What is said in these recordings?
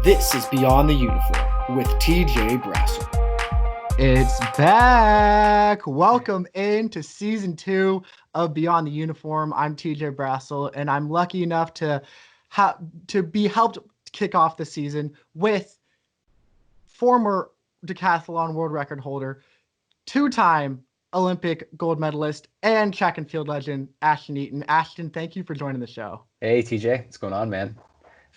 This is Beyond the Uniform with TJ Brassil. It's back. Welcome into season 2 of Beyond the Uniform. I'm TJ Brassil, and I'm lucky enough to be helped kick off the season with former decathlon world record holder, two-time Olympic gold medalist, and track and field legend, Ashton Eaton. Ashton, thank you for joining the show. Hey TJ, what's going on, man?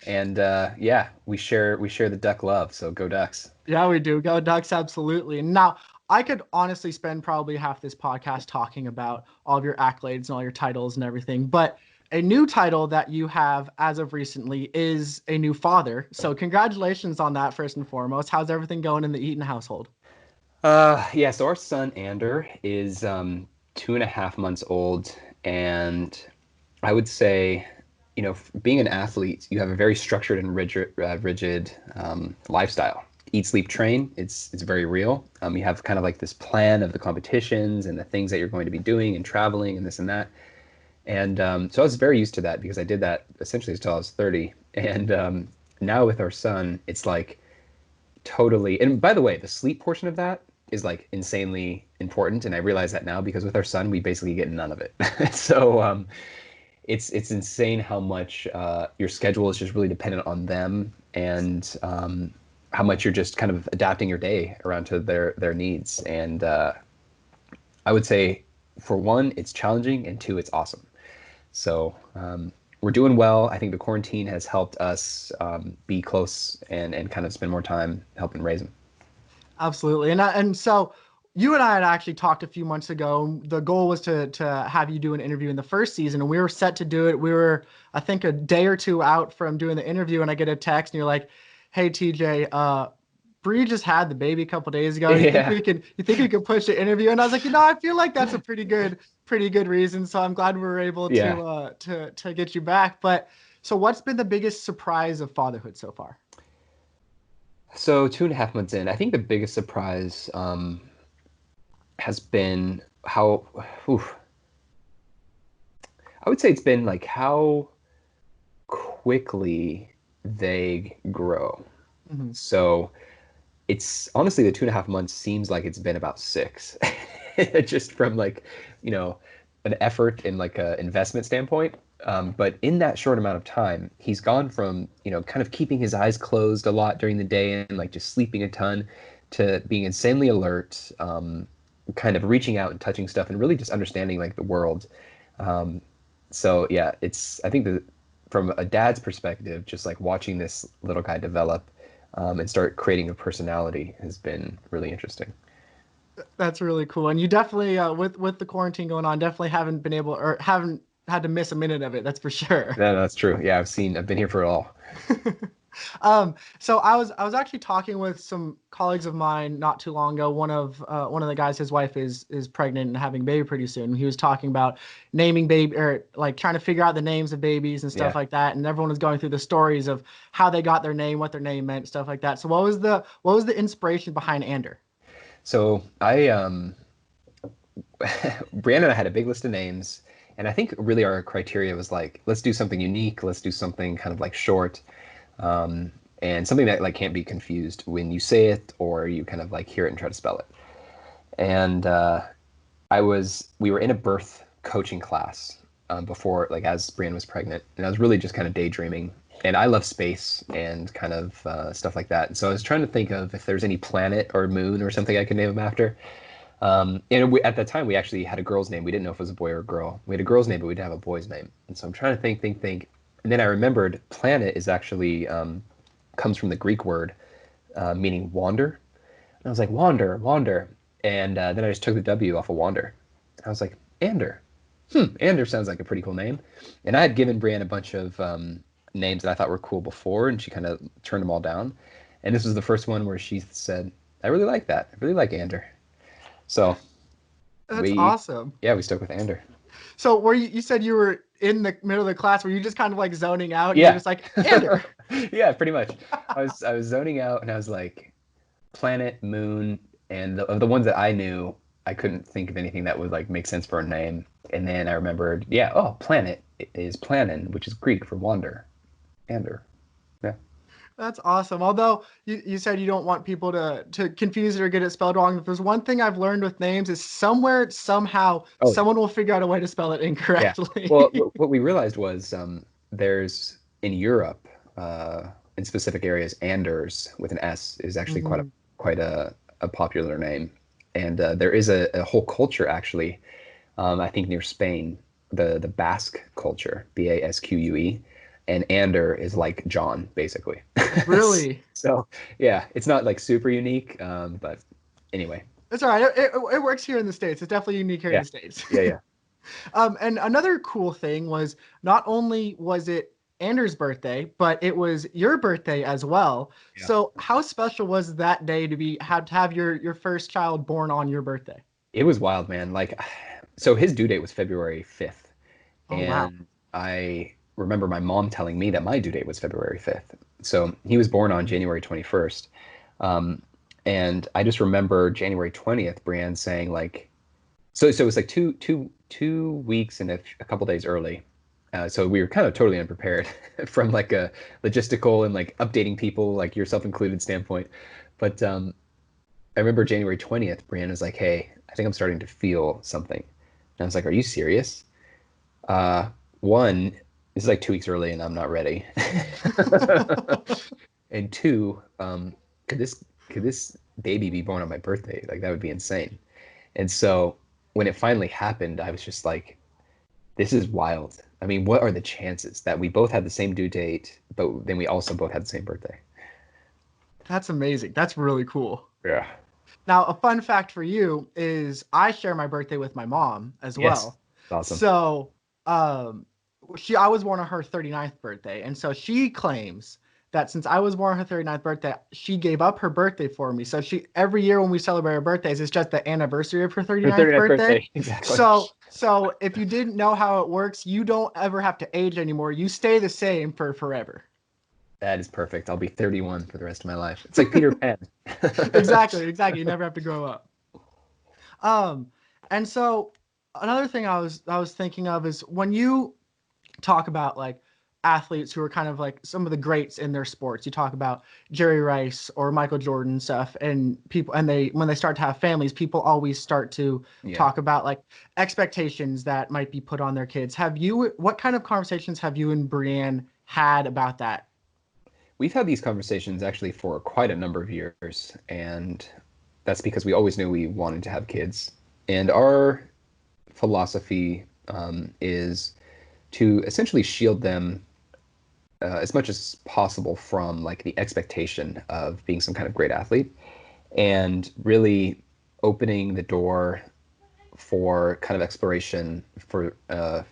And yeah, we share the Duck love, so go Ducks. Yeah, we do. Go Ducks, absolutely. Now, I could honestly spend probably half this podcast talking about all of your accolades and all your titles and everything, but a new title that you have as of recently is a new father. So congratulations on that, first and foremost. How's everything going in the Eaton household? Yeah, so our son Ander is 2.5 months old, and I would say, being an athlete, you have a very structured and rigid lifestyle. Eat, sleep, train. It's very real. You have kind of like this plan of the competitions and the things that you're going to be doing and traveling and this and that. And so I was very used to that because I did that essentially until I was 30. And now with our son, it's like totally. And by the way, the sleep portion of that is like insanely important, and I realize that now because with our son, we basically get none of it. So it's insane how much your schedule is just really dependent on them, and how much you're just kind of adapting your day around to their needs. And I would say, for one, it's challenging, and two, it's awesome. So we're doing well. I think the quarantine has helped us be close and kind of spend more time helping raise them. Absolutely. And so you and I had actually talked a few months ago. The goal was to have you do an interview in the first season, and we were set to do it. We were, I think, a day or two out from doing the interview, and I get a text, and you're like, "Hey, TJ, Bree just had the baby a couple days ago. You think we could push the interview?" And I was like, I feel like that's a pretty good reason. So I'm glad we were able to get you back. But so what's been the biggest surprise of fatherhood so far? So 2.5 months in, I think the biggest surprise has been how, I would say it's been like how quickly they grow. Mm-hmm. So it's honestly, the 2.5 months seems like it's been about 6, just from like, an effort and like a investment standpoint. But in that short amount of time, he's gone from, kind of keeping his eyes closed a lot during the day and like just sleeping a ton, to being insanely alert, kind of reaching out and touching stuff and really just understanding like the world. So yeah, I think that from a dad's perspective, just like watching this little guy develop and start creating a personality has been really interesting. That's really cool. And you definitely, with the quarantine going on, definitely haven't been able, or haven't had to miss a minute of it. That's for sure. Yeah, that's true. Yeah, I've been here for it all. So I was actually talking with some colleagues of mine not too long ago. One of the guys, his wife is pregnant and having a baby pretty soon. He was talking about naming baby, or like trying to figure out the names of babies and stuff like that. And everyone was going through the stories of how they got their name, what their name meant, stuff like that. So what was the inspiration behind Ander? So Brianna and I had a big list of names, and I think really our criteria was like, let's do something unique, let's do something kind of like short, and something that like can't be confused when you say it or you kind of like hear it and try to spell it. And we were in a birth coaching class before, like as Brianna was pregnant, and I was really just kind of daydreaming. And I love space and kind of stuff like that. And so I was trying to think of if there's any planet or moon or something I could name him after. And at that time, we actually had a girl's name. We didn't know if it was a boy or a girl. We had a girl's name, but we didn't have a boy's name. And so I'm trying to think. And then I remembered planet is actually comes from the Greek word meaning wander. And I was like, wander. And then I just took the W off of wander. I was like, Ander. Ander sounds like a pretty cool name. And I had given Brianna a bunch of names that I thought were cool before, and she kind of turned them all down. And this was the first one where she said, I really like that. I really like Ander. So that's awesome. Yeah, we stuck with Ander. So were you said you were in the middle of the class, were you just kind of like zoning out? Yeah. You're just like, Ander. Yeah, pretty much. I was zoning out, and I was like, planet, moon, and of the ones that I knew, I couldn't think of anything that would like make sense for a name. And then I remembered, planet is planin, which is Greek for wander. Ander. Yeah. That's awesome. Although you said you don't want people to confuse it or get it spelled wrong. If there's one thing I've learned with names is somewhere, somehow, Oh yeah. someone will figure out a way to spell it Yeah. Well, incorrectly. what we realized was there's in Europe, in specific areas, Anders with an S is actually Mhm. quite a popular name, and there is a whole culture actually. I think near Spain, the Basque culture, Basque, and Ander is like John basically. Really? So yeah, it's not like super unique, but anyway, It's all right. It works here in the States. It's definitely unique here in yeah, the States. yeah. And another cool thing was not only was it Anders' birthday, but it was your birthday as well. Yeah. So how special was that day to have your first child born on your birthday? It was wild, man. Like, so his due date was February 5th, Oh wow. and I remember my mom telling me that my due date was February 5th. So he was born on January 21st. Um, and I just remember January 20th, Brienne saying like, so it was like two weeks and a couple days early. So we were kind of totally unprepared from like a logistical and like updating people, like yourself included standpoint. But I remember January 20th, Brienne was like, "Hey, I think I'm starting to feel something." And I was like, "Are you serious?" Uh, One, this is like 2 weeks early and I'm not ready. And two, could this baby be born on my birthday? Like that would be insane. And so when it finally happened, I was just like, this is wild. I mean, what are the chances that we both had the same due date, but then we also both had the same birthday? That's amazing. That's really cool. Yeah. Now, a fun fact for you is I share my birthday with my mom as Yes. well. Awesome. So, um, I was born on her 39th birthday, and so she claims that since I was born on her 39th birthday, she gave up her birthday for me. So she every year when we celebrate our birthdays, it's just the anniversary of her Your 39th 39th birthday. birthday. Exactly. So if you didn't know how it works, you don't ever have to age anymore. You stay the same for forever. That is perfect. I'll be 31 for the rest of my life. It's like Peter Pan. Exactly, exactly. You never have to grow up. Um, and so another thing I was thinking of is when you talk about like athletes who are kind of like some of the greats in their sports. You talk about Jerry Rice or Michael Jordan stuff, and people, and they when they start to have families, people always start to Yeah. talk about like expectations that might be put on their kids. What kind of conversations have you and Brienne had about that? We've had these conversations actually for quite a number of years, and that's because we always knew we wanted to have kids. And our philosophy is to essentially shield them as much as possible from like the expectation of being some kind of great athlete, and really opening the door for kind of exploration for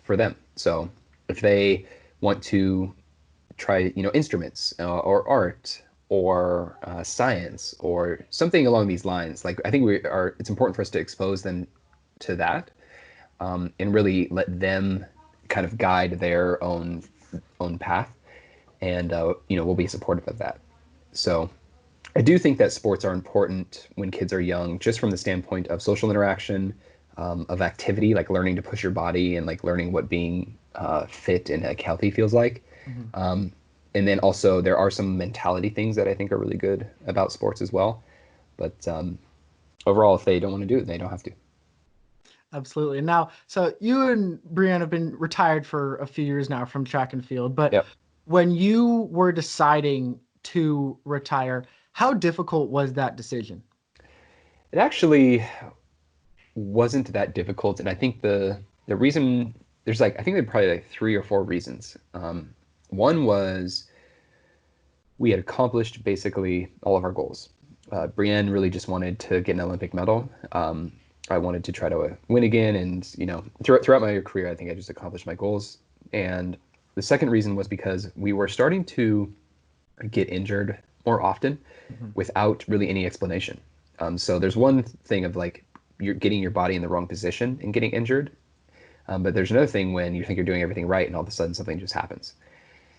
them. So if they want to try, instruments or art or science or something along these lines, like I think it's important for us to expose them to that, and really let them kind of guide their own path, and we'll be supportive of that. So I do think that sports are important when kids are young, just from the standpoint of social interaction, of activity, like learning to push your body and like learning what being fit and like healthy feels like. Mhm. And then also there are some mentality things that I think are really good about sports as well. But overall, if they don't want to do it, they don't have to. Absolutely. Now, so you and Brienne have been retired for a few years now from track and field, but Yep. when you were deciding to retire, how difficult was that decision? It actually wasn't that difficult, and I think the reason there's like I think there are probably like three or four reasons. One was we had accomplished basically all of our goals. Brienne really just wanted to get an Olympic medal. I wanted to try to win again, and throughout my career, I think I just accomplished my goals. And the second reason was because we were starting to get injured more often Mhm. without really any explanation. So there's one thing of like you're getting your body in the wrong position and getting injured, but there's another thing when you think you're doing everything right and all of a sudden something just happens.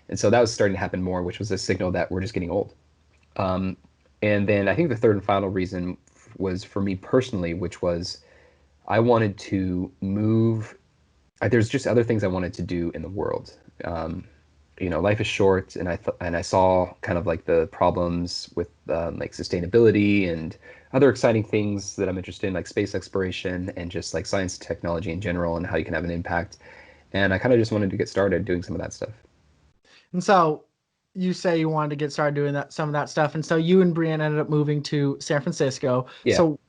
And so that was starting to happen more, which was a signal that we're just getting old. Um, and then I think the third and final reason was for me personally, which was I wanted to move. There's just other things I wanted to do in the world. life is short, and I saw kind of like the problems with like sustainability and other exciting things that I'm interested in, like space exploration and just like science and technology in general and how you can have an impact. And I kind of just wanted to get started doing some of that stuff. And so you say you wanted to get started doing some of that stuff. And so you and Brianne ended up moving to San Francisco. Yeah. So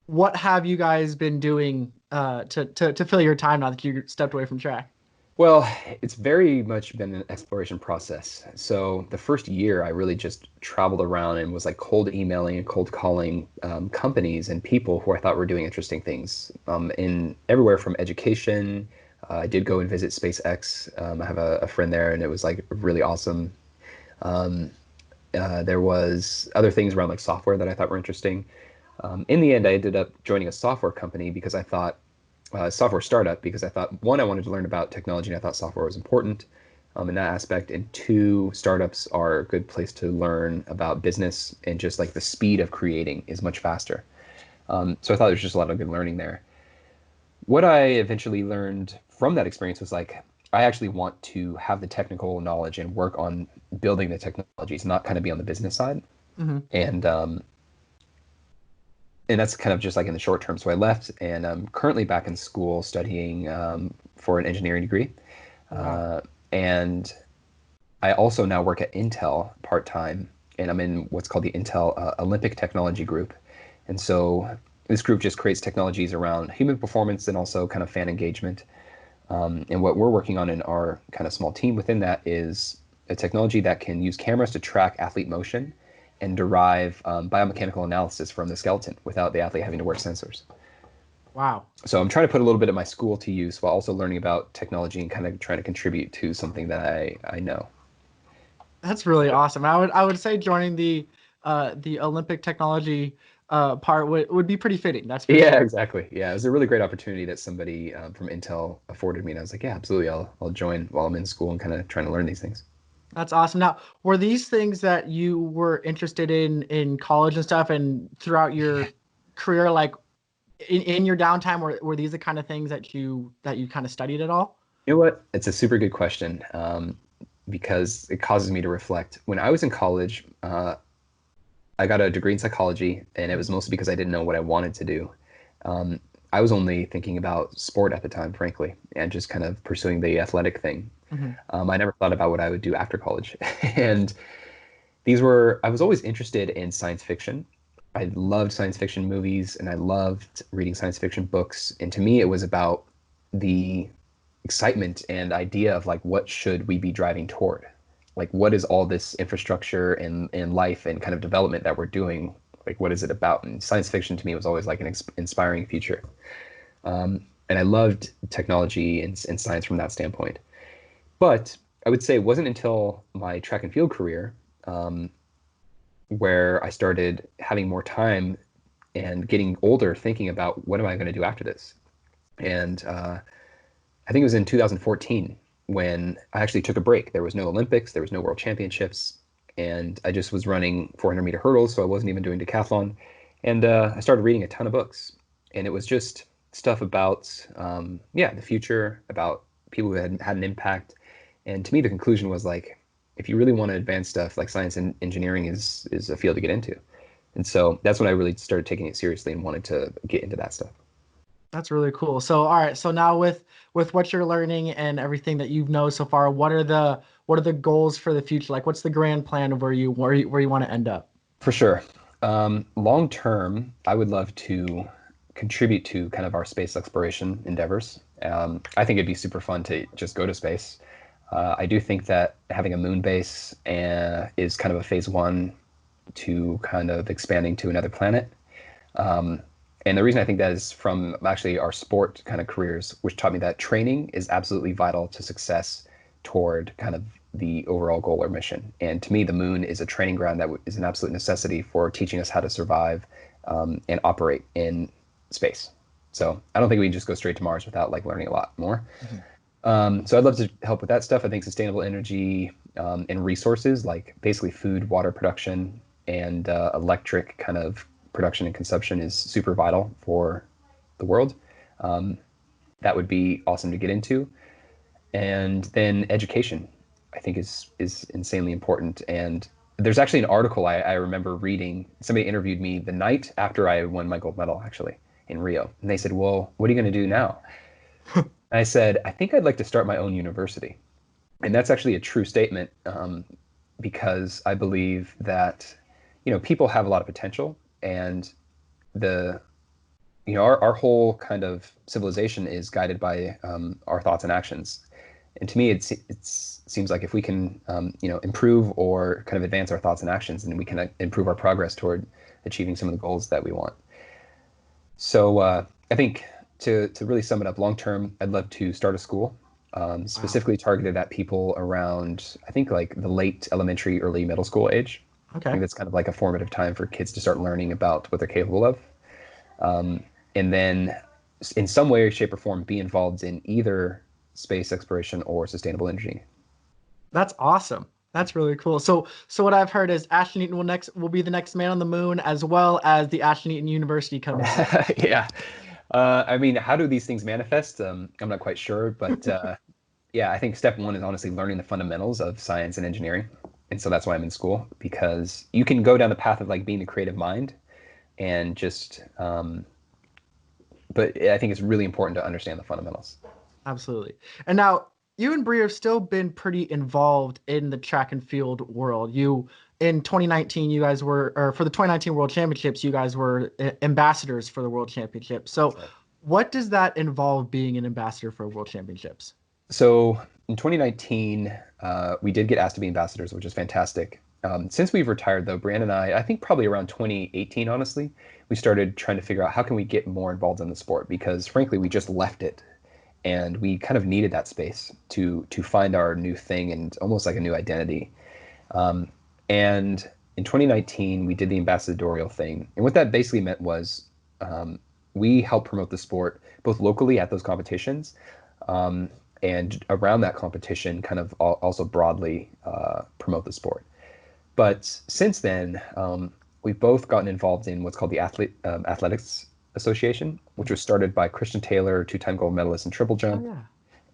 what have you guys been doing to fill your time now that you stepped away from track? Well, it's very much been an exploration process. So the first year, I really just traveled around and was like cold emailing and cold calling companies and people who I thought were doing interesting things in everywhere from education. I did go and visit SpaceX. I have a friend there, and it was like really awesome. Um, there was other things around like software that I thought were interesting. In the end, I ended up joining a software company because I thought software startup because I thought, one, I wanted to learn about technology and I thought software was important in that aspect. And two, startups are a good place to learn about business and just like the speed of creating is much faster. So I thought there's just a lot of good learning there. What I eventually learned from that experience was like, I actually want to have the technical knowledge and work on building the technologies, not kind of be on the business side. Mm-hmm. And that's kind of just like in the short term. So I left, and I'm currently back in school studying for an engineering degree. Wow. And I also now work at Intel part time, and I'm in what's called the Intel Olympic Technology Group. And so this group just creates technologies around human performance and also kind of fan engagement. And what we're working on in our kind of small team within that is a technology that can use cameras to track athlete motion and derive biomechanical analysis from the skeleton without the athlete having to wear sensors. Wow. So I'm trying to put a little bit of my school to use while also learning about technology and kind of trying to contribute to something that I know. That's really awesome. I would say joining the Olympic technology part would be pretty fitting. That's for Yeah, sure. exactly. Yeah, it was a really great opportunity that somebody from Intel afforded me, and I was like, yeah, absolutely, I'll join while I'm in school and kind of trying to learn these things. That's awesome. Now, were these things that you were interested in college and stuff and throughout your career, like in your downtime, were these the kind of things that you kind of studied at all? You know what? It's a super good question because it causes me to reflect. When I was in college, I got a degree in psychology, and it was mostly because I didn't know what I wanted to do. Um, I was only thinking about sport at the time, frankly, and just kind of pursuing the athletic thing. Hmm. I never thought about what I would do after college. And I was always interested in science fiction. I loved science fiction movies and I loved reading science fiction books. And to me, it was about the excitement and idea of like, what should we be driving toward? Like, what is all this infrastructure and life and kind of development that we're doing? Like, what is it about? And science fiction to me was always like an inspiring future. And I loved technology and science from that standpoint. But I would say it wasn't until my track and field career um, where I started having more time and getting older, thinking about what am I going to do after this. And I think it was in 2014 when I actually took a break. There was no Olympics, there was no World Championships, and I just was running 400-meter hurdles, so I wasn't even doing decathlon. And I started reading a ton of books, and it was just stuff about the future, about people who had an impact. And to me, the conclusion was like, if you really want to advance stuff, like science and engineering is a field to get into. And so that's when I really started taking it seriously and wanted to get into that stuff. That's really cool. So, all right. So now with what you're learning and everything that you know so far, what are the goals for the future? Like, what's the grand plan of where you want to end up? For sure. Long term, I would love to contribute to kind of our space exploration endeavors. I think it'd be super fun to just go to space. I do think that having a moon base is kind of a phase one to kind of expanding to another planet. And the reason I think that is from actually our sport kind of careers, which taught me that training is absolutely vital to success toward kind of the overall goal or mission. And to me, the moon is a training ground that is an absolute necessity for teaching us how to survive and operate in space. So I don't think we can just go straight to Mars without like learning a lot more. Mhm. So I'd love to help with that stuff. I think sustainable energy and resources like basically food, water production, and electric kind of production and consumption is super vital for the world. Um, that would be awesome to get into. And then education. I think is insanely important. And there's actually an article I remember reading. Somebody interviewed me the night after I won my gold medal, actually, in Rio. And they said, well, what are you going to do now? And I said, I think I'd like to start my own university. And that's actually a true statement, because I believe that, people have a lot of potential, and our whole kind of civilization is guided by our thoughts and actions. And to me, it seems like if we can, improve or kind of advance our thoughts and actions, then we can improve our progress toward achieving some of the goals that we want. So I think to really sum it up, long term, I'd love to start a school, specifically targeted at people around, I think, like the late elementary, early middle school age. Okay. I think that's kind of like a formative time for kids to start learning about what they're capable of. And then in some way, shape, or form, be involved in either space exploration or sustainable energy. That's awesome. That's really cool. So what I've heard is Ashton Eaton will be the next man on the moon, as well as the Ashton Eaton University coming. Yeah. I mean, how do these things manifest? I'm not quite sure, but yeah, I think step one is honestly learning the fundamentals of science and engineering. And so that's why I'm in school, because you can go down the path of like being a creative mind and just, but I think it's really important to understand the fundamentals. Absolutely. And now you and Bree have still been pretty involved in the track and field world. In 2019, you guys were, or for the 2019 World Championships, you guys were ambassadors for the World Championships. So what does that involve, being an ambassador for World Championships? So in 2019, we did get asked to be ambassadors, which is fantastic. Since we've retired, though, Brianna and I think probably around 2018, honestly, we started trying to figure out how can we get more involved in the sport, because frankly, we just left it. And we kind of needed that space to find our new thing and almost like a new identity. And in 2019, we did the ambassadorial thing. And what that basically meant was we helped promote the sport both locally at those competitions, and around that competition kind of also broadly promote the sport. But since then, we've both gotten involved in what's called the Athletics Association, which was started by Christian Taylor, two-time gold medalist in triple jump. Oh, yeah.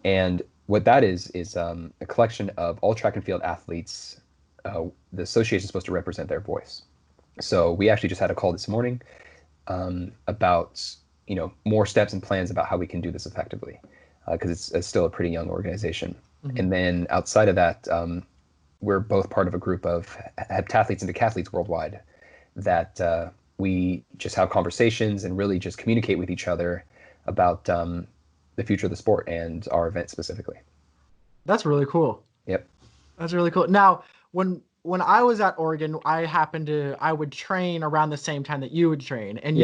And what that is a collection of all track and field athletes. The association is supposed to represent their voice. So we actually just had a call this morning about more steps and plans about how we can do this effectively, because it's still a pretty young organization. Mm-hmm. And then outside of that, we're both part of a group of heptathletes and decathletes worldwide that we just have conversations and really just communicate with each other about the future of the sport and our event specifically. That's really cool. Yep. That's really cool. Now, when I was at Oregon, I would train around the same time that you would train, and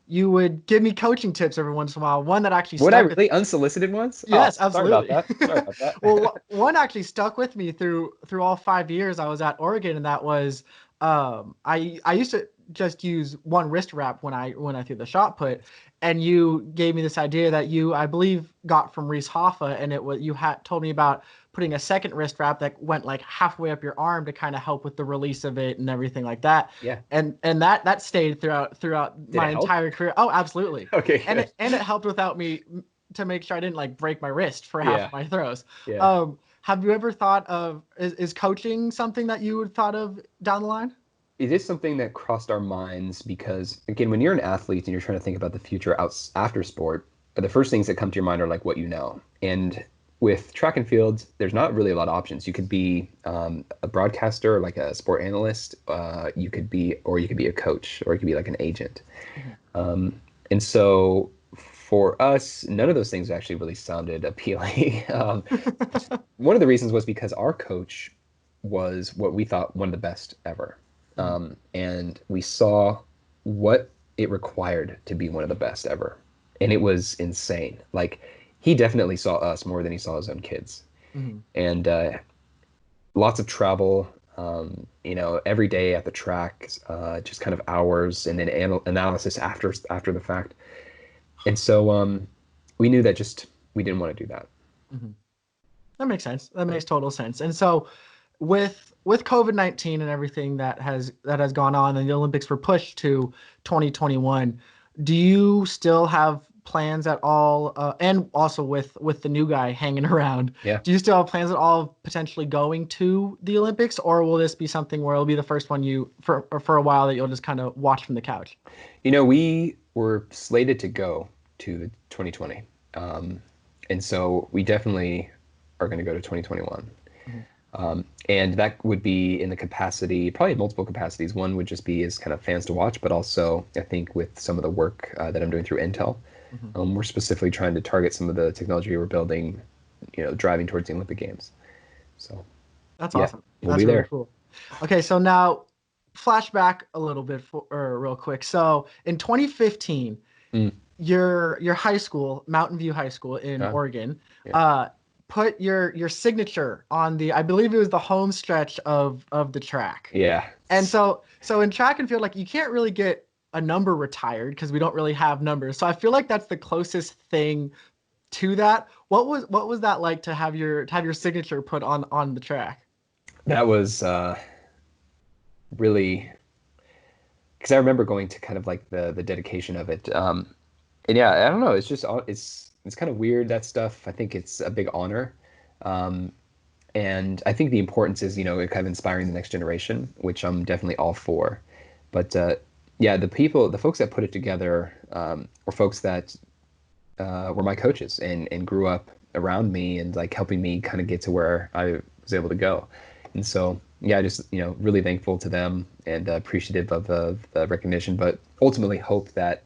you would give me coaching tips every once in a while. One that actually stuck. Would I really unsolicited ones? Yes, absolutely. Sorry about that. Well, one actually stuck with me through all 5 years I was at Oregon, and that was I used to just use one wrist wrap when I threw the shot put, and you gave me this idea that you, I believe, got from Reese Hoffa, and it was you had told me about putting a second wrist wrap that went like halfway up your arm to kind of help with the release of it and everything like that. Yeah. And that stayed throughout my entire career. Oh, absolutely. Okay. And it helped without me, to make sure I didn't like break my wrist for half of my throws. Yeah. Have you ever thought of, is coaching something that you would thought of down the line? It is something that crossed our minds because, again, when you're an athlete and you're trying to think about the future after sport, the first things that come to your mind are like what you know. And with track and field, there's not really a lot of options. You could be a broadcaster, like a sport analyst. You could be a coach, or you could be like an agent. Mm-hmm. And so for us, none of those things actually really sounded appealing. One of the reasons was because our coach was what we thought one of the best ever. And we saw what it required to be one of the best ever. And it was insane. Like, he definitely saw us more than he saw his own kids. Mm-hmm. And lots of travel, every day at the track, just kind of hours, and then analysis after the fact. And so we knew that we didn't want to do that. Mm-hmm. That makes sense. That makes total sense. And so with COVID-19 and everything that has gone on, and the Olympics were pushed to 2021, do you still have plans at all, and also with the new guy hanging around, Yeah. do you still have plans at all of potentially going to the Olympics, or will this be something where it'll be the first one for a while that you'll just kind of watch from the couch? We were slated to go to 2020. And so we definitely are going to go to 2021. And that would be in the capacity, probably multiple capacities. One would just be as kind of fans to watch, but also I think with some of the work that I'm doing through Intel, we're specifically trying to target some of the technology we're building, driving towards the Olympic Games. So That's yeah, awesome. we'll That's be really there. cool. Okay, so now flashback a little bit real quick. So in 2015, Mm. your high school, Mountain View High School in Oregon, Yeah. put your signature on I believe it was the home stretch of the track. Yeah. And so in track and field, like you can't really get a number retired because we don't really have numbers. So I feel like that's the closest thing to that. What was that like to have your signature put on the track? That was really, because I remember going to kind of like the dedication of it. And yeah, I don't know. It's just it's kind of weird, that stuff. I think it's a big honor. And I think the importance is, kind of inspiring the next generation, which I'm definitely all for. But yeah, the folks that put it together were folks that were my coaches and grew up around me and like helping me kind of get to where I was able to go. And so, yeah, just, really thankful to them and appreciative of the recognition, but ultimately hope that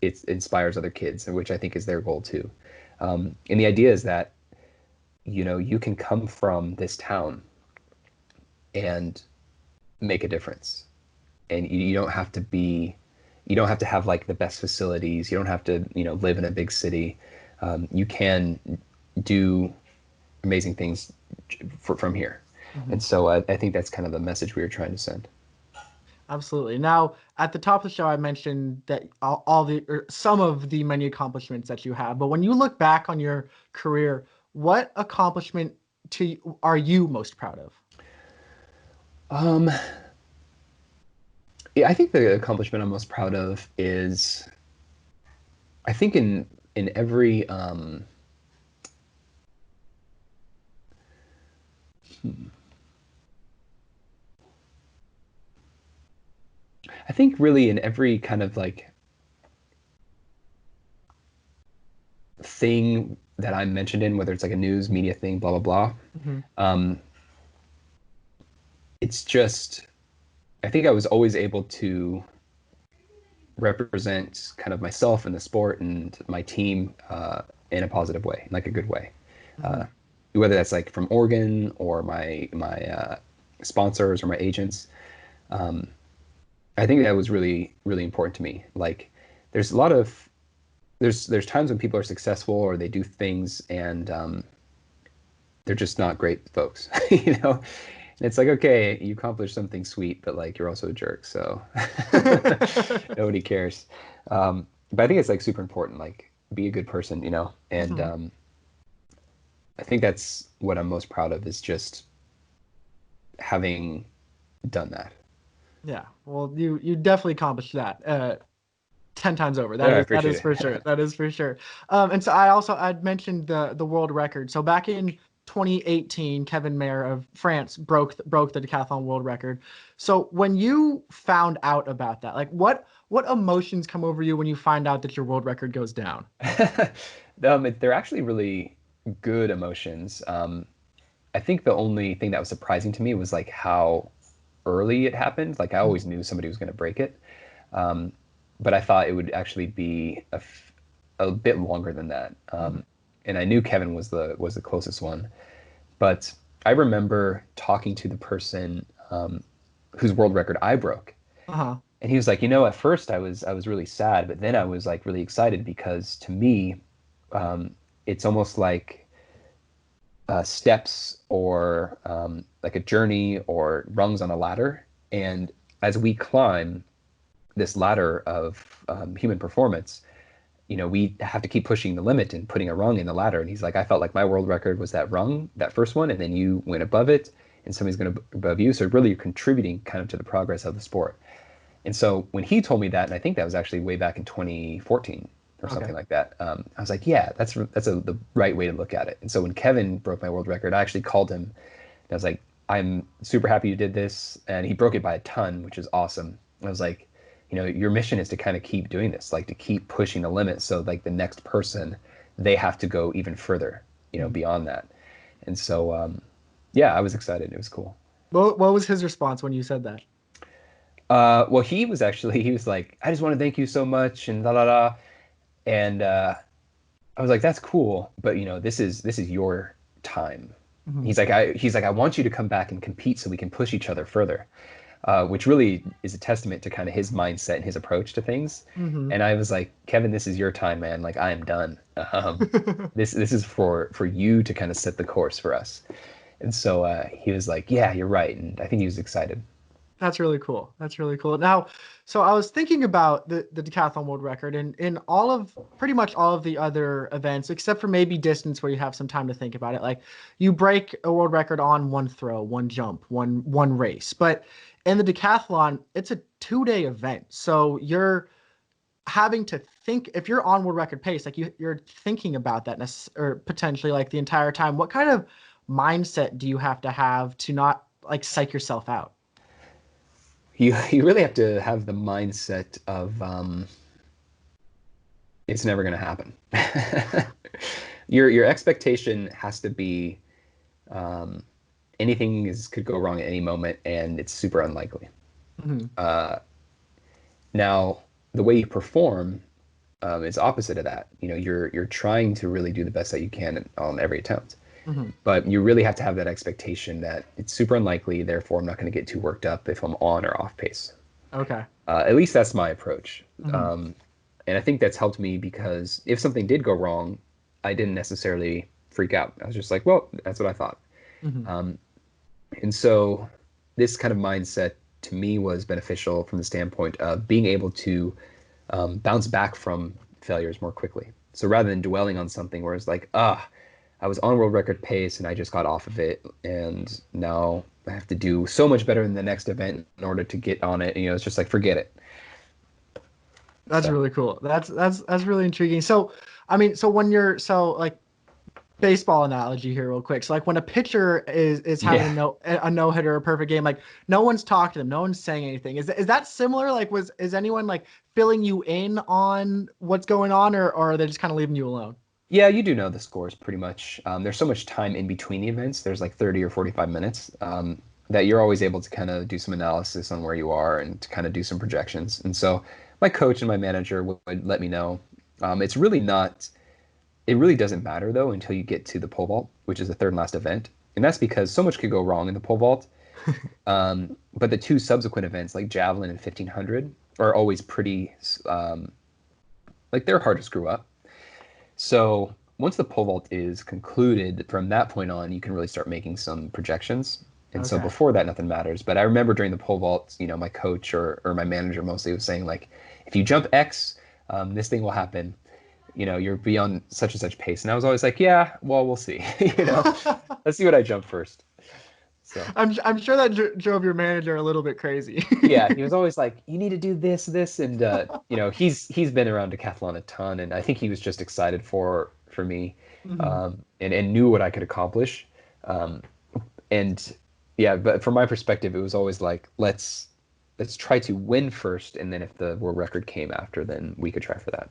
it inspires other kids, which I think is their goal too. And the idea is that, you can come from this town and make a difference. And you don't have to have like the best facilities. You don't have to, live in a big city. You can do amazing things from here. And so I think that's kind of the message we were trying to send. Absolutely. Now, at the top of the show, I mentioned that some of the many accomplishments that you have. But when you look back on your career, what accomplishment are you most proud of? Yeah, I think the accomplishment I'm most proud of is, I think in every I think really in every kind of like thing that I'm mentioned in, whether it's like a news media thing, blah blah blah. It's just, I think I was always able to represent kind of myself and the sport and my team in a positive way, like a good way. Whether that's like from Oregon or my sponsors or my agents. I think that was really, really important to me. Like there's a lot of, there's times when people are successful or they do things and they're just not great folks, And it's like, okay, you accomplished something sweet, but like you're also a jerk, so nobody cares. But I think it's like super important, like be a good person, and I think that's what I'm most proud of is just having done that. Yeah, well, you definitely accomplished that 10 times over. Yeah, I That appreciate is it. for sure. That is for sure. And so I'd mentioned the world record. So back in 2018, Kevin Mayer of France broke the decathlon world record. So when you found out about that, like what emotions come over you when you find out that your world record goes down? They're actually really good emotions. I think the only thing that was surprising to me was like how early it happened. Like I always knew somebody was going to break it, but I thought it would actually be a bit longer than that. And I knew Kevin was the closest one, but I remember talking to the person whose world record I broke, Uh-huh. and he was like, at first I was really sad, but then I was like really excited because to me, it's almost like steps or like a journey or rungs on a ladder. And as we climb this ladder of human performance, we have to keep pushing the limit and putting a rung in the ladder. And he's like, I felt like my world record was that rung, that first one, and then you went above it, and somebody's going above you. So really, you're contributing kind of to the progress of the sport. And so when he told me that, and I think that was actually way back in 2014, or Okay. something like that. I was like, yeah, the right way to look at it. And so when Kevin broke my world record, I actually called him. And I was like, I'm super happy you did this. And he broke it by a ton, which is awesome. And I was like, your mission is to kind of keep doing this, like to keep pushing the limit. So like the next person, they have to go even further, beyond that. And so, yeah, I was excited. It was cool. What was his response when you said that? Well, he was like, I just want to thank you so much and da da da. And I was like, that's cool, but this is your time. Mhm. He's like, I want you to come back and compete so we can push each other further, which really is a testament to kind of his mindset and his approach to things. Mhm. And I was like, Kevin, this is your time, man. Like, I am done. This is for you to kind of set the course for us. And so he was like, yeah, you're right. And I think he was excited. That's really cool. That's really cool. Now, so I was thinking about the decathlon world record, and in pretty much all of the other events, except for maybe distance where you have some time to think about it, like you break a world record on one throw, one jump, one race. But in the decathlon, it's a 2-day event. So you're having to think, if you're on world record pace, like you're thinking about that or potentially like the entire time. What kind of mindset do you have to not like psych yourself out? You really have to have the mindset of it's never going to happen. Your expectation has to be um, could go wrong at any moment, and it's super unlikely. Mhm. Uh, Now, the way you perform is opposite of that. You're trying to really do the best that you can on every attempt, Mhm. but you really have to have that expectation that it's super unlikely. Therefore, I'm not going to get too worked up if I'm on or off pace. Okay. At least that's my approach. Mhm. And I think that's helped me because if something did go wrong, I didn't necessarily freak out. I was just like, well, that's what I thought. Mhm. Um, and so this kind of mindset to me was beneficial from the standpoint of being able to bounce back from failures more quickly. So rather than dwelling on something where it's like, I was on world record pace and I just got off of it, and now I have to do so much better in the next event in order to get on it. It's just like, forget it. That's So really cool. That's really intriguing. So, I mean, so when you're like baseball analogy here real quick. So like when a pitcher is having yeah. a no hitter, a perfect game, like no one's talking to them, no one's saying anything. Is that similar? Like is anyone like filling you in on what's going on, or are they just kind of leaving you alone? Yeah, you do know the scores pretty much. There's so much time in between the events. There's like 30 or 45 minutes that you're always able to kind of do some analysis on where you are and to kind of do some projections. And so my coach and my manager would let me know. It's really not, it really doesn't matter though until you get to the pole vault, which is the third and last event. And that's because so much could go wrong in the pole vault. But the two subsequent events, like javelin and 1500, are always pretty, like they're hard to screw up. So once the pole vault is concluded, from that point on, you can really start making some projections. And so Okay. before that, nothing matters. But I remember during the pole vault, my coach or my manager mostly was saying like, if you jump X, this thing will happen. You're beyond such and such pace. And I was always like, yeah, well, we'll see. Let's see what I jump first. So I'm sure that drove your manager a little bit crazy. yeah, he was always like, you need to do this, and he's been around decathlon a ton, and I think he was just excited for me, Mhm. and knew what I could accomplish, um, and yeah, but from my perspective, it was always like, let's try to win first, and then if the world record came after, then we could try for that.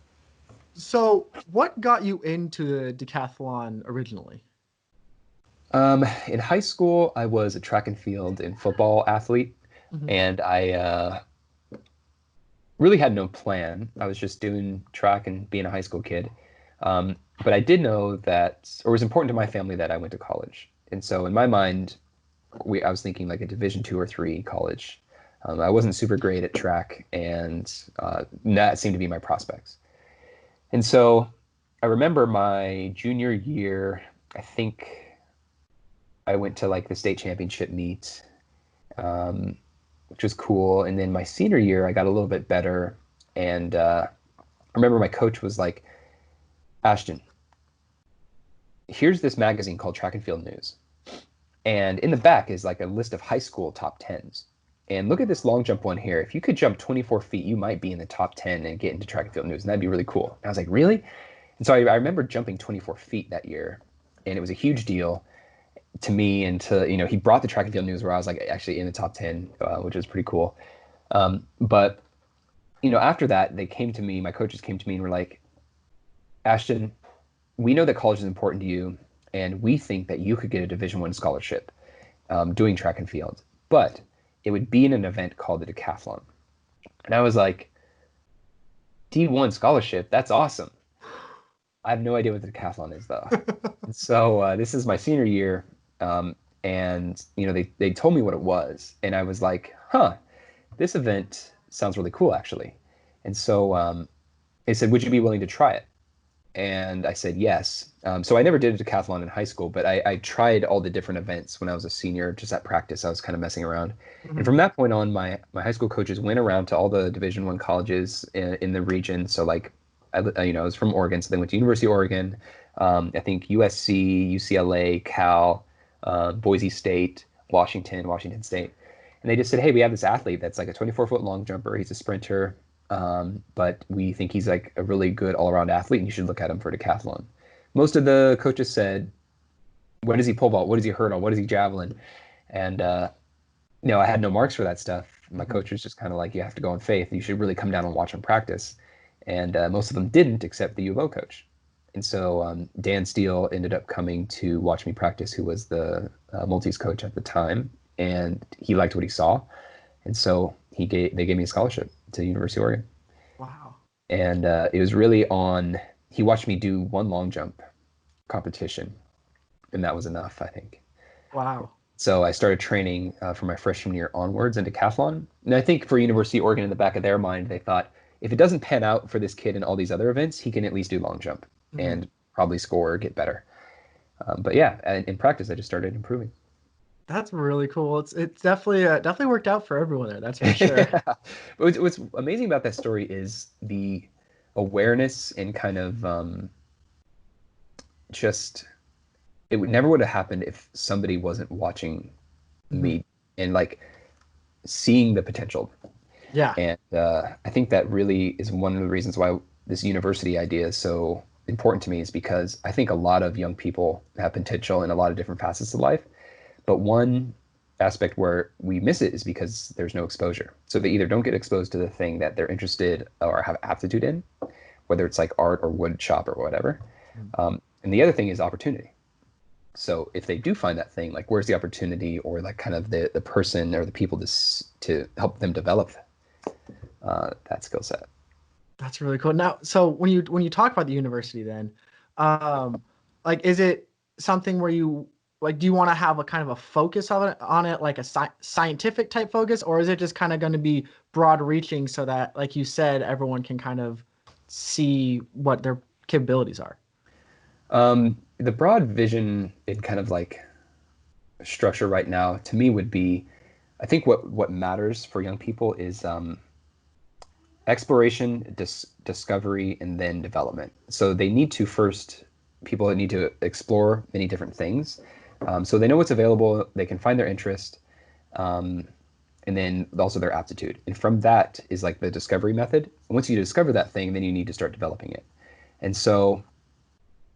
So, what got you into the decathlon originally? In high school, I was a track and field and football athlete, Mhm. and I really had no plan. I was just doing track and being a high school kid. But I did know that, or it was important to my family that I went to college. And so in my mind, I was thinking like a Division two or three college. I wasn't super great at track, and that seemed to be my prospects. And so I remember my junior year, I think I went to like the state championship meet, um, which was cool. And then my senior year, I got a little bit better, and I remember my coach was like, Ashton, here's this magazine called Track and Field News. And in the back is like a list of high school top tens. And look at this long jump one here. If you could jump 24 feet, you might be in the top 10 and get into track and field news. And that'd be really cool. And I was like, really? And so I remember jumping 24 feet that year. And it was a huge deal to me and to, he brought the track and field news where I was like actually in the top 10, which was pretty cool. But after that, my coaches came to me and were like, Ashton, we know that college is important to you, and we think that you could get a Division I scholarship doing track and field, but it would be in an event called the Decathlon. And I was like, D1 scholarship? That's awesome. I have no idea what the Decathlon is, though. So this is my senior year, and they told me what it was, and I was like, this event sounds really cool, actually. And so they said, would you be willing to try it? And I said yes. So I never did a decathlon in high school, but I tried all the different events when I was a senior, just at practice. I was kind of messing around. Mm-hmm. And from that point on, my high school coaches went around to all the Division I colleges in the region. So like, I was from Oregon, so they went to University of Oregon, I think USC, UCLA, Cal, Boise State, Washington State. And they just said, hey, we have this athlete that's like a 24-foot long jumper. He's a sprinter. But we think he's like a really good all-around athlete, and you should look at him for decathlon. Most of the coaches said, what does he pole vault? What does he hurdle? What is he javelin? And, I had no marks for that stuff. My coach was just kind of like, you have to go on faith. You should really come down and watch him practice. And most of them didn't, except the U of O coach. And so Dan Steele ended up coming to watch me practice, who was the multis coach at the time. And he liked what he saw. And so they gave me a scholarship to University of Oregon. Wow. And it was really he watched me do one long jump competition, and that was enough, I think. Wow. So I started training from my freshman year onwards in decathlon. And I think for University of Oregon, in the back of their mind, they thought, if it doesn't pan out for this kid in all these other events, he can at least do long jump and probably score or get better. But yeah, in practice, I just started improving. That's really cool. It's definitely worked out for everyone there. That's for sure. Yeah. But what's amazing about that story is the awareness and kind of it never would have happened if somebody wasn't watching me and like seeing the potential. Yeah. And I think that really is one of the reasons why this university idea is so important to me, is because I think a lot of young people have potential in a lot of different facets of life. But one aspect where we miss it is because there's no exposure. So they either don't get exposed to the thing that they're interested or have aptitude in, whether it's like art or wood shop or whatever. And the other thing is opportunity. So if they do find that thing, like where's the opportunity, or like kind of the person or the people to help them develop that skill set. That's really cool. Now, so when you talk about the university, then, like, is it something where you like, do you want to have a kind of a focus on it, like a scientific type focus, or is it just kind of going to be broad reaching so that, like you said, everyone can kind of see what their capabilities are? The broad vision and kind of like structure right now to me would be, I think what matters for young people is exploration, discovery, and then development. So they need to people need to explore many different things. So they know what's available, they can find their interest, and then also their aptitude. And from that is like the discovery method. And once you discover that thing, then you need to start developing it. And so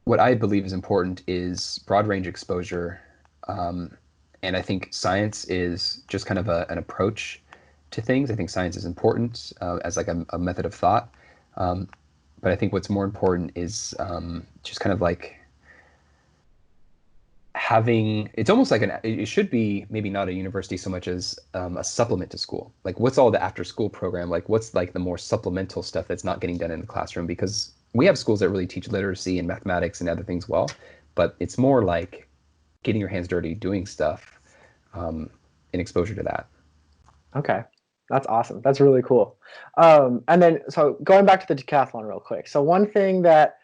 what I believe is important is broad range exposure. And I think science is just kind of an approach to things. I think science is important as like a method of thought. But I think what's more important is just kind of like it's almost like it should be maybe not a university so much as a supplement to school. Like what's all the after school program? Like what's like the more supplemental stuff that's not getting done in the classroom? Because we have schools that really teach literacy and mathematics and other things well, but it's more like getting your hands dirty, doing stuff, and exposure to that. Okay. That's awesome. That's really cool. And then, so going back to the decathlon real quick. So one thing that's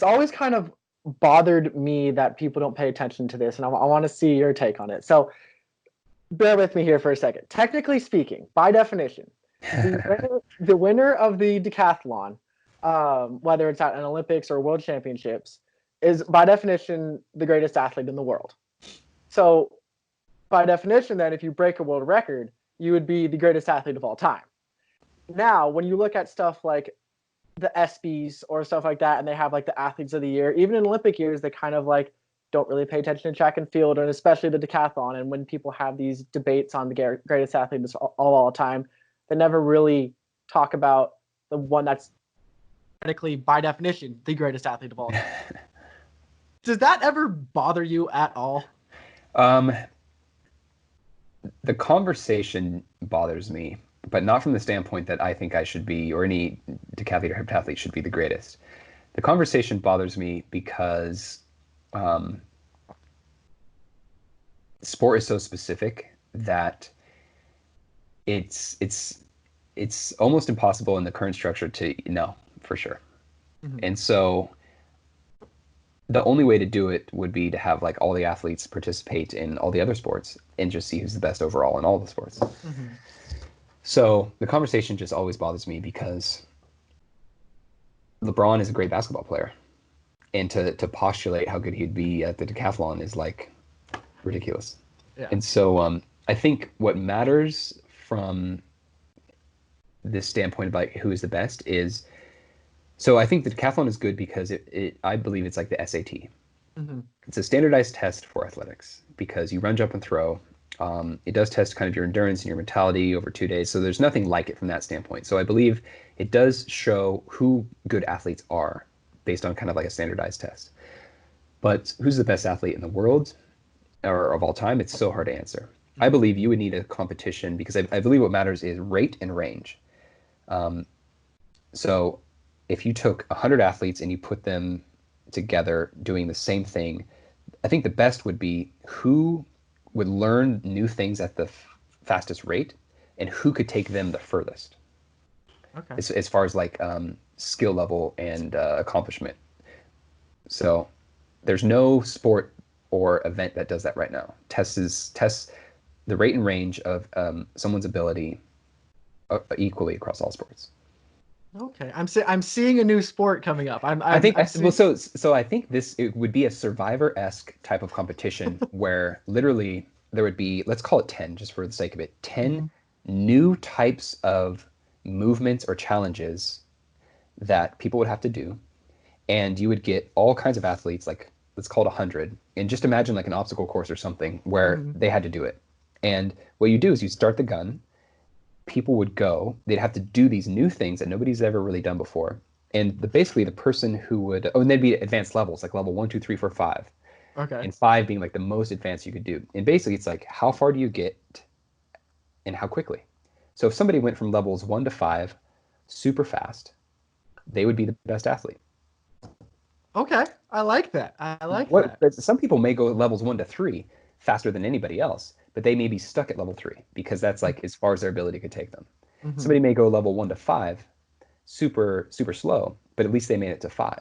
always kind of bothered me that people don't pay attention to this, and I want to see your take on it. So bear with me here for a second. Technically speaking, by definition, the winner of the decathlon, whether it's at an Olympics or World Championships, is by definition the greatest athlete in the world. So by definition, then, if you break a world record, you would be the greatest athlete of all time. Now, when you look at stuff like the ESPYs or stuff like that, and they have like the athletes of the year, even in Olympic years, they kind of like don't really pay attention to track and field, and especially the decathlon. And when people have these debates on the greatest athlete of all time, they never really talk about the one that's technically, by definition, the greatest athlete of all time. Does that ever bother you at all? The conversation bothers me, but not from the standpoint that I think I should be, or any decathlete or heptathlete should be the greatest. The conversation bothers me because sport is so specific that it's almost impossible in the current structure to know for sure. Mm-hmm. And so the only way to do it would be to have like all the athletes participate in all the other sports and just see who's the best overall in all the sports. Mm-hmm. So the conversation just always bothers me because LeBron is a great basketball player, and to postulate how good he'd be at the decathlon is like ridiculous. Yeah. And so I think what matters from this standpoint about who is the best is, so I think the decathlon is good because I believe it's like the SAT. Mm-hmm. It's a standardized test for athletics because you run, jump, and throw. It does test kind of your endurance and your mentality over 2 days. So there's nothing like it from that standpoint. So I believe it does show who good athletes are based on kind of like a standardized test. But who's the best athlete in the world or of all time? It's so hard to answer. I believe you would need a competition because I believe what matters is rate and range. So if you took 100 athletes and you put them together doing the same thing, I think the best would be who would learn new things at the fastest rate and who could take them the furthest. Okay. As far as like skill level and accomplishment. So there's no sport or event that does that right now. Tests the rate and range of someone's ability equally across all sports. Okay, I'm seeing a new sport coming up. I think it would be a Survivor-esque type of competition where literally there would be, let's call it 10, just for the sake of it, 10 new types of movements or challenges that people would have to do, and you would get all kinds of athletes, like let's call it 100, and just imagine like an obstacle course or something where they had to do it. And what you do is you start the gun. People would go, they'd have to do these new things that nobody's ever really done before. And basically the person who would, and they'd be advanced levels, like level 1, 2, 3, 4, 5. Okay. And 5 being like the most advanced you could do. And basically it's like, how far do you get and how quickly? So if somebody went from levels 1 to 5 super fast, they would be the best athlete. Okay. I like that. That. Some people may go levels 1 to 3 faster than anybody else, but they may be stuck at level 3 because that's like as far as their ability could take them. Mm-hmm. Somebody may go level 1 to 5 super, super slow, but at least they made it to 5.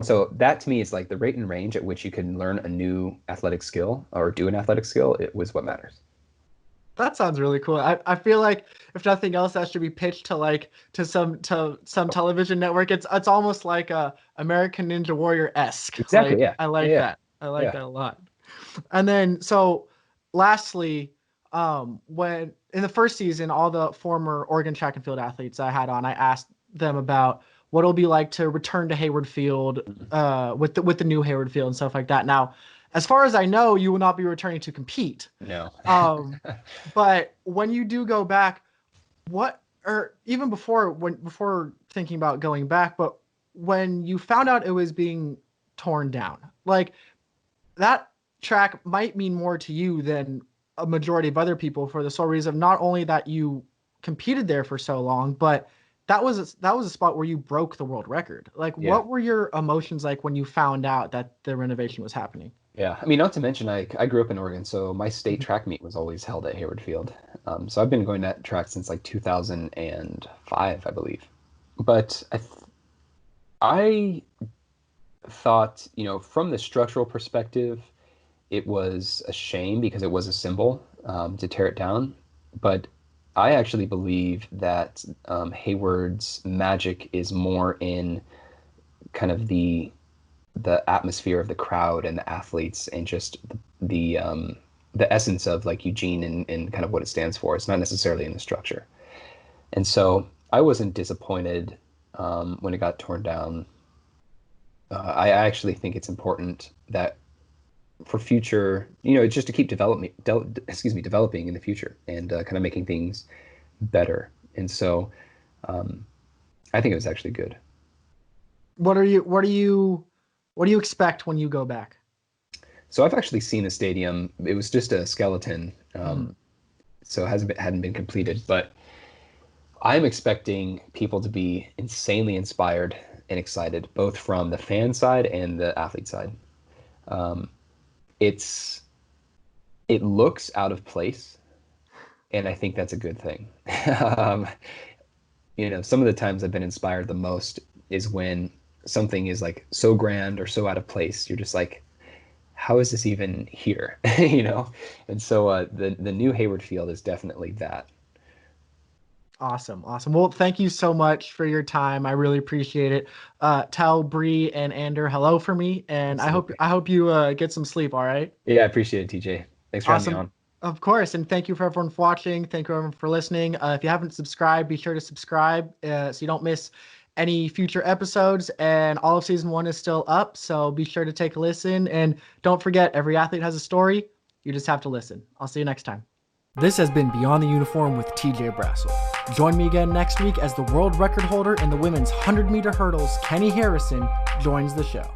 So that to me is like the rate and range at which you can learn a new athletic skill or do an athletic skill. It was what matters. That sounds really cool. I feel like if nothing else, that should be pitched to some television network. It's almost like a American Ninja Warrior-esque. Exactly. Yeah. I like that. I like that a lot. And then so lastly, when in the first season, all the former Oregon track and field athletes I had on, I asked them about what it'll be like to return to Hayward Field with the new Hayward Field and stuff like that. Now, as far as I know, you will not be returning to compete. No. But when you do go back, or even before thinking about going back, but when you found out it was being torn down, like that track might mean more to you than a majority of other people for the sole reason of not only that you competed there for so long, but that was a spot where you broke the world record. Like, what were your emotions like when you found out that the renovation was happening? Yeah, I mean, not to mention, I grew up in Oregon, so my state track meet was always held at Hayward Field. So I've been going to that track since like 2005, I believe. But I thought, from the structural perspective, it was a shame because it was a symbol to tear it down. But I actually believe that Hayward's magic is more in kind of the atmosphere of the crowd and the athletes and just the the essence of like Eugene and kind of what it stands for. It's not necessarily in the structure. And so I wasn't disappointed when it got torn down. I actually think it's important that for future, just to keep developing in the future and kind of making things better. And so I think it was actually good. What do you expect when you go back? So I've actually seen the stadium. It was just a skeleton, so it hadn't been completed. But I'm expecting people to be insanely inspired and excited, both from the fan side and the athlete side. It looks out of place, and I think that's a good thing. Some of the times I've been inspired the most is when something is like so grand or so out of place. You're just like, how is this even here? And so the new Hayward Field is definitely that. Awesome. Well, thank you so much for your time. I really appreciate it. Tell Bree and Ander hello for me, and Absolutely. I hope you get some sleep. All right. Yeah, I appreciate it, TJ. Thanks for having me on. Of course, and thank you for everyone for watching. Thank you everyone for listening. If you haven't subscribed, be sure to subscribe so you don't miss any future episodes. And all of season 1 is still up, so be sure to take a listen. And don't forget, every athlete has a story. You just have to listen. I'll see you next time. This has been Beyond the Uniform with TJ Brassil. Join me again next week as the world record holder in the women's 100-meter hurdles, Kenny Harrison, joins the show.